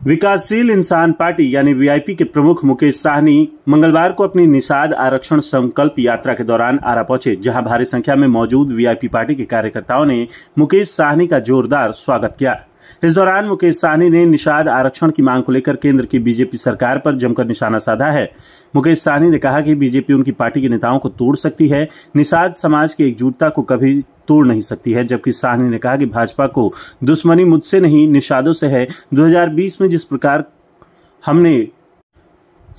विकासशील इंसान पार्टी यानी वीआईपी के प्रमुख मुकेश साहनी मंगलवार को अपनी निषाद आरक्षण संकल्प यात्रा के दौरान आरा पहुंचे, जहां भारी संख्या में मौजूद वीआईपी पार्टी के कार्यकर्ताओं ने मुकेश साहनी का जोरदार स्वागत किया। इस दौरान मुकेश साहनी ने निषाद आरक्षण की मांग को लेकर केंद्र की बीजेपी सरकार पर जमकर निशाना साधा है। मुकेश साहनी ने कहा कि बीजेपी उनकी पार्टी के नेताओं को तोड़ सकती है, निषाद समाज की एकजुटता को कभी तोड़ नहीं सकती है। जबकि साहनी ने कहा कि भाजपा को दुश्मनी मुझसे नहीं निषादों से है। 2020 में जिस प्रकार हमने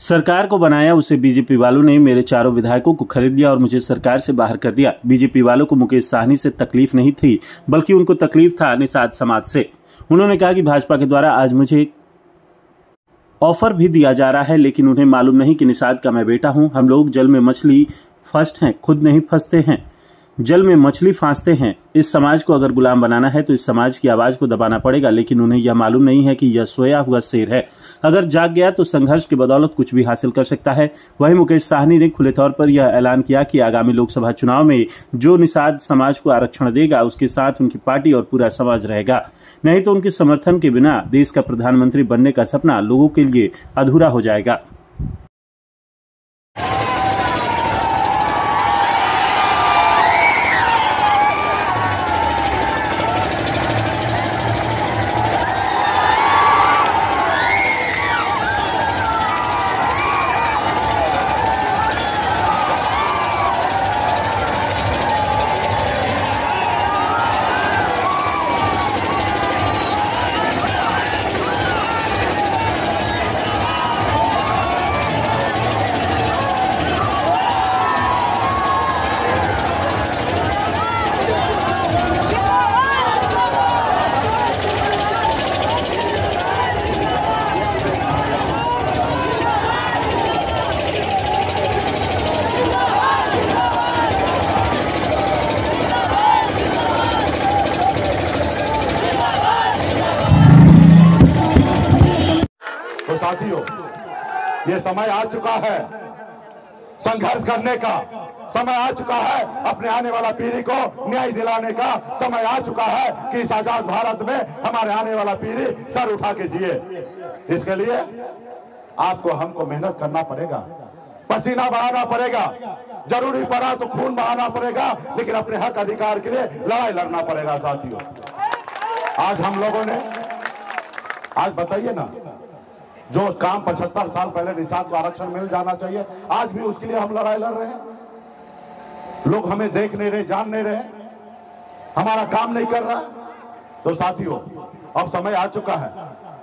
सरकार को बनाया उसे बीजेपी वालों ने मेरे चारों विधायकों को खरीद लिया और मुझे सरकार से बाहर कर दिया। बीजेपी वालों को मुकेश साहनी से तकलीफ नहीं थी, बल्कि उनको तकलीफ था निषाद समाज से। उन्होंने कहा कि भाजपा के द्वारा आज मुझे ऑफर भी दिया जा रहा है, लेकिन उन्हें मालूम नहीं कि निषाद का मैं बेटा हूं। हम लोग जल में मछली फंसते हैं, खुद नहीं फंसते हैं, जल में मछली फांसते हैं। इस समाज को अगर गुलाम बनाना है तो इस समाज की आवाज को दबाना पड़ेगा, लेकिन उन्हें यह मालूम नहीं है कि यह सोया हुआ शेर है। अगर जाग गया तो संघर्ष की बदौलत कुछ भी हासिल कर सकता है। वहीं मुकेश साहनी ने खुले तौर पर यह ऐलान किया कि आगामी लोकसभा चुनाव में जो निषाद समाज को आरक्षण देगा उसके साथ उनकी पार्टी और पूरा समाज रहेगा, नहीं तो उनके समर्थन के बिना देश का प्रधानमंत्री बनने का सपना लोगों के लिए अधूरा हो जाएगा। साथियों, ये समय आ चुका है संघर्ष करने का, समय आ चुका है अपने आने वाला पीढ़ी को न्याय दिलाने का, समय आ चुका है कि इस आजाद भारत में हमारे आने वाला पीढ़ी सर उठा के जिए। इसके लिए आपको हमको मेहनत करना पड़ेगा, पसीना बहाना पड़ेगा, जरूरी पड़ा तो खून बहाना पड़ेगा, लेकिन अपने हक अधिकार के लिए लड़ाई लड़ना पड़ेगा। साथियों, आज हम लोगों ने, आज बताइए ना, जो काम 75 साल पहले निषाद को आरक्षण मिल जाना चाहिए, आज भी उसके लिए हम लड़ाई लड़ रहे हैं। लोग हमें देख नहीं रहे, जान नहीं रहे, हमारा काम नहीं कर रहा। तो साथियों, अब समय आ चुका है।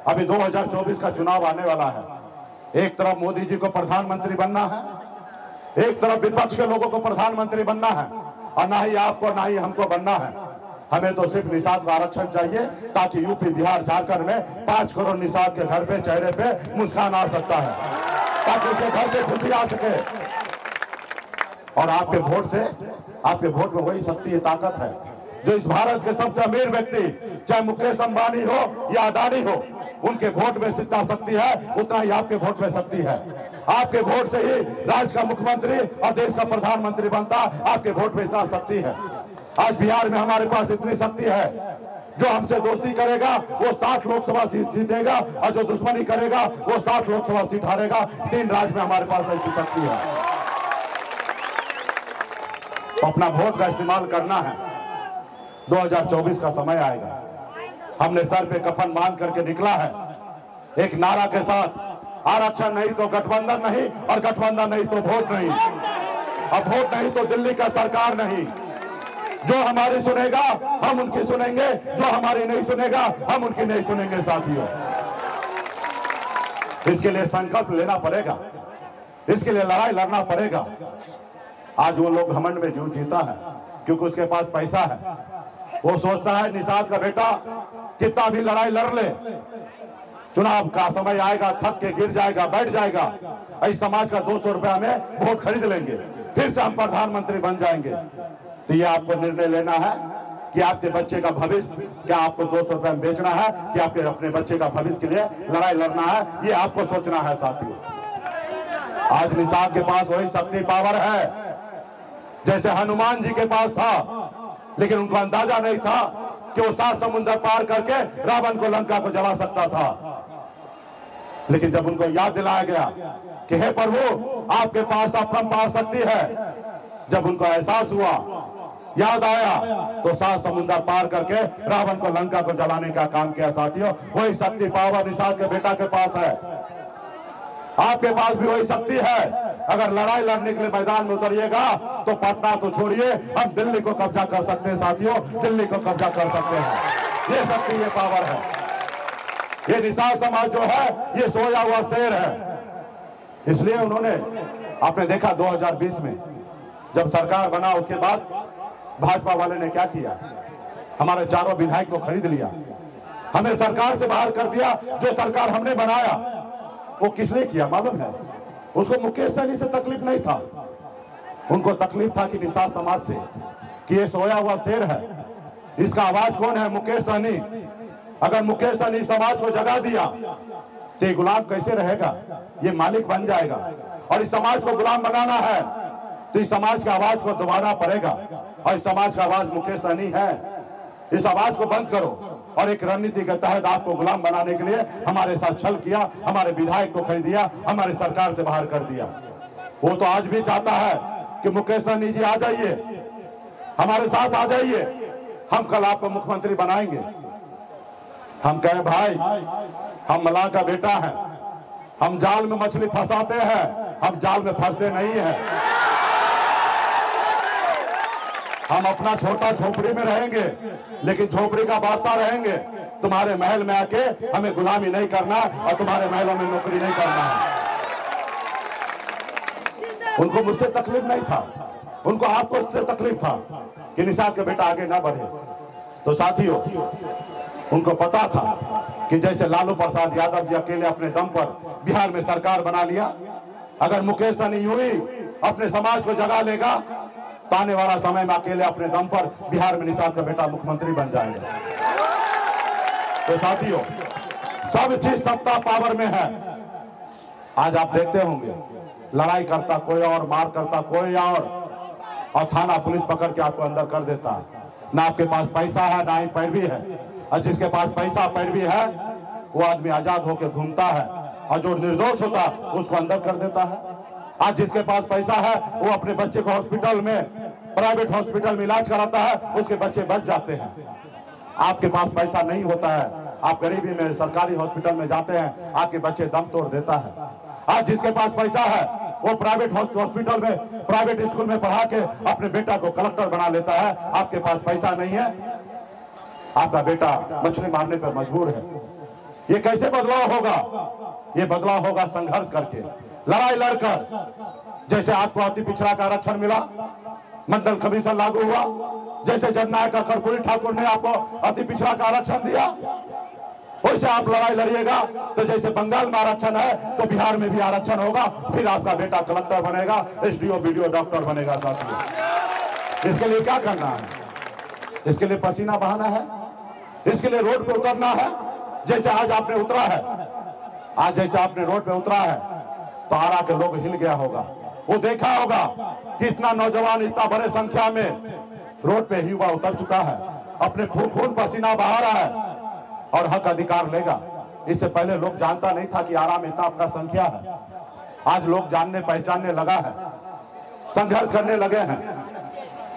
अभी 2024 का चुनाव आने वाला है। एक तरफ मोदी जी को प्रधानमंत्री बनना है, एक तरफ विपक्ष के लोगों को प्रधानमंत्री बनना है, और ना ही आपको ना ही हमको बनना है। हमें तो सिर्फ निषाद का आरक्षण चाहिए, ताकि यूपी, बिहार, झारखंड में 5 करोड़ निषाद के घर पे, चेहरे पे मुस्कान आ सकता है, ताकि उसके घर पे खुशी आ सके। और आपके वोट से, आपके वोट में वही शक्ति, ताकत है जो इस भारत के सबसे अमीर व्यक्ति, चाहे मुकेश अंबानी हो या अडानी हो, उनके वोट में जितना शक्ति है उतना ही आपके वोट में शक्ति है। आपके वोट से ही राज्य का मुख्यमंत्री और देश का प्रधानमंत्री बनता, आपके वोट में इतना शक्ति है। आज बिहार में हमारे पास इतनी शक्ति है, जो हमसे दोस्ती करेगा वो 60 लोकसभा सीट जीतेगा, और जो दुश्मनी करेगा वो 60 लोकसभा सीट हारेगा। 3 राज्य में हमारे पास ऐसी शक्ति है। तो अपना वोट का इस्तेमाल करना है। 2024 का समय आएगा, हमने सर पे कफन बांध करके निकला है एक नारा के साथ, आरक्षण नहीं तो गठबंधन नहीं, और गठबंधन नहीं तो वोट नहीं, और वोट नहीं तो दिल्ली का सरकार नहीं। जो हमारी सुनेगा हम उनकी सुनेंगे, जो हमारी नहीं सुनेगा हम उनकी नहीं सुनेंगे। साथियों, इसके लिए संकल्प लेना पड़ेगा, इसके लिए लड़ाई लड़ना पड़ेगा। आज वो लोग घमंड में जीव जीता है क्योंकि उसके पास पैसा है। वो सोचता है निषाद का बेटा कितना भी लड़ाई लड़ ले, चुनाव का समय आएगा थक के गिर जाएगा, बैठ जाएगा, इस समाज का 200 रुपया में वोट खरीद लेंगे, फिर से हम प्रधानमंत्री बन जाएंगे। तो ये आपको निर्णय लेना है कि आपके बच्चे का भविष्य, क्या आपको 200 रुपए में बेचना है, कि आपके अपने बच्चे का भविष्य के लिए लड़ाई लड़ना है, ये आपको सोचना है। साथियों, आज निषाद के पास वही शक्ति, पावर है जैसे हनुमान जी के पास था, लेकिन उनको अंदाजा नहीं था कि वो 7 समुद्र पार करके रावण को, लंका को जला सकता था। लेकिन जब उनको याद दिलाया गया कि हे प्रभु आपके पास अपरंपार शक्ति है, जब उनको एहसास हुआ, याद आया, तो 7 समुद्र पार करके रावण को लंका को जलाने का काम किया। साथियों, वही शक्ति पावर निषाद के बेटा के पास है, आपके पास भी वही शक्ति है। अगर लड़ाई लड़ने के लिए मैदान में उतरिएगा तो पटना तो छोड़िए, हम दिल्ली को कब्जा कर सकते हैं। साथियों, दिल्ली को कब्जा कर सकते हैं। ये शक्ति, ये पावर है। ये निषाद समाज जो है ये सोया हुआ शेर है। इसलिए उन्होंने, आपने देखा 2020 में जब सरकार बना, उसके बाद भाजपा वाले ने क्या किया, हमारे चारों विधायक को खरीद लिया, हमें सरकार से बाहर कर दिया। जो सरकार हमने बनाया वो किस लिए किया मालूम है? उसको मुकेश सहनी से तकलीफ नहीं था, उनको तकलीफ था कि निषाद समाज से, कि ये सोया हुआ शेर है, इसका आवाज कौन है? मुकेश सहनी। अगर मुकेश सहनी समाज को जगा दिया तो ये गुलाम कैसे रहेगा? ये मालिक बन जाएगा। और इस समाज को गुलाम बनाना है तो इस समाज का आवाज को दबाना पड़ेगा, और इस समाज का आवाज मुकेश सहनी है। इस आवाज को बंद करो। और एक रणनीति के तहत आपको गुलाम बनाने के लिए हमारे साथ छल किया, हमारे विधायक को खरीद दिया, हमारी सरकार से बाहर कर दिया। वो तो आज भी चाहता है कि मुकेश सहनी जी आ जाइए, हमारे साथ आ जाइए, हम कल आपको मुख्यमंत्री बनाएंगे। हम कहे भाई, हम मलाह का बेटा है, हम जाल में मछली फंसाते हैं, हम जाल में फंसते नहीं है। हम अपना छोटा झोपड़ी में रहेंगे, लेकिन झोपड़ी का बादशाह रहेंगे। तुम्हारे महल में आके हमें गुलामी नहीं करना और तुम्हारे महलों में नौकरी नहीं करना है। उनको मुझसे तकलीफ नहीं था, उनको आपको इससे तकलीफ था कि निषाद का बेटा आगे ना बढ़े। तो साथियों, उनको पता था कि जैसे लालू प्रसाद यादव जी अकेले अपने दम पर बिहार में सरकार बना लिया, अगर मुकेश सहनी यूं ही अपने समाज को जगा लेगा तो आने वाला समय में अकेले अपने दम पर बिहार में निषाद का बेटा मुख्यमंत्री बन जाएगा। तो साथियों, सब चीज सत्ता पावर में है। आज आप देखते होंगे लड़ाई करता कोई और, मार करता कोई और थाना पुलिस पकड़ के आपको अंदर कर देता है। ना आपके पास पैसा है, ना ही पैरवी है। और जिसके पास पैसा पैरवी है वो आदमी आजाद होकर घूमता है, और जो निर्दोष होता है उसको अंदर कर देता है। आज जिसके पास पैसा है वो अपने बच्चे को हॉस्पिटल में, प्राइवेट हॉस्पिटल में इलाज कराता है, उसके बच्चे बच जाते हैं। आपके पास पैसा नहीं होता है, आप गरीबी में सरकारी हॉस्पिटल में जाते हैं, आपके बच्चे दम तोड़ देता है। आज जिसके पास पैसा है वो प्राइवेट हॉस्पिटल में, प्राइवेट स्कूल में पढ़ा के अपने बेटा को कलेक्टर बना लेता है। आपके पास पैसा नहीं है, आपका बेटा मछली मारने पर मजबूर है। ये कैसे बदलाव होगा? ये बदलाव होगा संघर्ष करके, लड़ाई लड़कर। जैसे आपको अति पिछड़ा का आरक्षण मिला, मंडल कमीशन लागू हुआ, जैसे जननायक कर्पूरी ठाकुर ने आपको अति पिछड़ा का आरक्षण दिया, वैसे आप लड़ाई लड़िएगा तो जैसे बंगाल में आरक्षण है तो बिहार में भी आरक्षण होगा। फिर आपका बेटा कलेक्टर बनेगा, एसडीओ, बीडीओ, डॉक्टर बनेगा। साथियों, इसके लिए क्या करना है? इसके लिए पसीना बहाना है, इसके लिए रोड पे उतरना है। जैसे आज आपने उतरा है, आज जैसे आपने रोड पे उतरा है तो आरा के लोग हिल गया होगा। वो देखा होगा कि इतना नौजवान इतना बड़े संख्या में रोड पे युवा उतर चुका है, अपने खून पसीना बहा रहा है और हक अधिकार लेगा। इससे पहले लोग जानता नहीं था कि आरा में इतना आपका संख्या है। आज लोग जानने पहचानने लगा है, संघर्ष करने लगे हैं।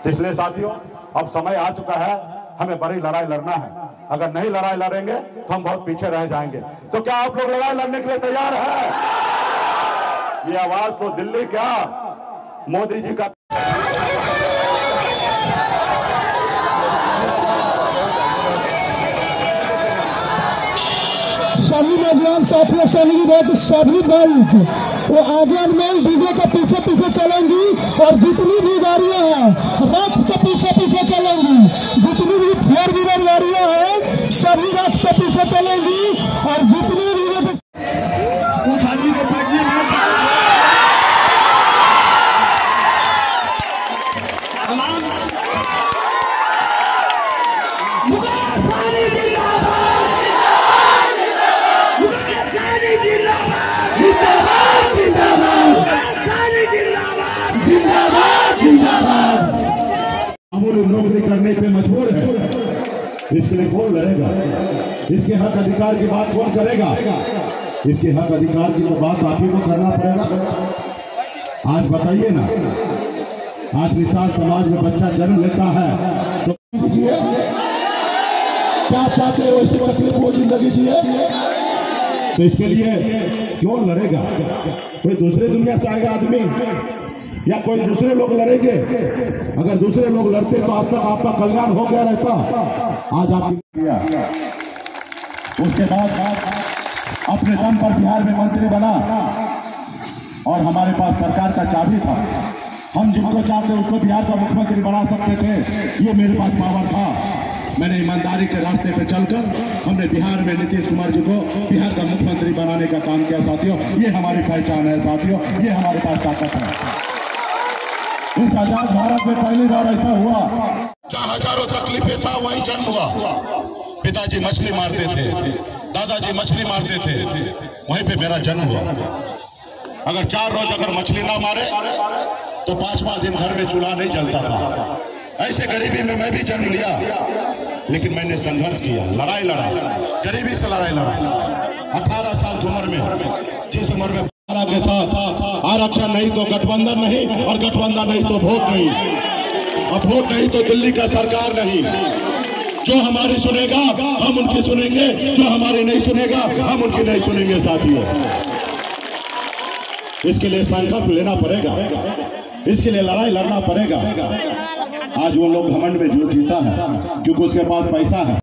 तो इसलिए साथियों, अब समय आ चुका है, हमें बड़ी लड़ाई लड़ना है। अगर नहीं लड़ाई लड़ेंगे तो हम बहुत पीछे रह जाएंगे। तो क्या आप लोग लड़ाई लड़ने के लिए तैयार हैं? ये आवाज तो दिल्ली क्या, मोदी जी का। सभी नौजवान साथियों सभी बाइक वो आगे में डीजे के पीछे पीछे चलेंगी, और जितनी भी गाड़ियां हैं रथ के पीछे पीछे चलेंगी। जितनी भी 4 व्हीलर गाड़ियां हैं सभी रथ के पीछे चलेंगी, और जितनी भी नौकरी करने पे मजबूर है। इसके लिए कौन लड़ेगा? इसके हक अधिकार की बात कौन करेगा? इसके हक अधिकार की तो बात आप ही को करना पड़ेगा। आज बताइए ना, आज निषाद समाज में बच्चा जन्म लेता है तो क्या चाहते हो, इसकी तकलीफ वो जिंदगी जिए, तो इसके लिए क्यों लड़ेगा? कोई दूसरे दुनिया से आएगा आदमी या कोई दूसरे लोग लड़ेंगे? अगर दूसरे लोग लड़ते तो अब तक आपका कल्याण हो गया रहता। आज आपने किया, उसके बाद अपने दम पर बिहार में मंत्री बना और हमारे पास सरकार का चाबी था। हम जिनको चाहते उसको बिहार का मुख्यमंत्री बना सकते थे, ये मेरे पास पावर था। मैंने ईमानदारी के रास्ते पर चलकर हमने बिहार में नीतीश कुमार जी को बिहार का मुख्यमंत्री बनाने का काम किया। साथियों, ये हमारी पहचान है। साथियों, ये हमारे पास ताकत है। इस आजाद भारत में पहली बार ऐसा हुआ, जहाँ हजारों तकलीफें था वहीं जन्म हुआ। पिताजी मछली मारते थे, दादाजी मछली मारते थे, वहीं पे मेरा जन्म हुआ। अगर 4 रोज अगर मछली ना मारे तो 5वां दिन घर में चूल्हा नहीं जलता था। ऐसे गरीबी में मैं भी जन्म लिया, लेकिन मैंने संघर्ष किया, लड़ाई लड़ा, गरीबी से लड़ाई लड़ा। 18 साल की उम्र में, जिस उम्र में के साथ आरक्षण नहीं तो गठबंधन नहीं, और गठबंधन नहीं तो वोट नहीं, और वोट नहीं तो दिल्ली का सरकार नहीं। जो हमारी सुनेगा हम उनकी सुनेंगे, जो हमारी नहीं सुनेगा हम उनकी नहीं सुनेंगे। साथियों, इसके लिए संकल्प लेना पड़ेगा, इसके लिए लड़ाई लड़ना पड़ेगा। आज वो लोग घमंड में जो जीता है क्योंकि उसके पास पैसा है।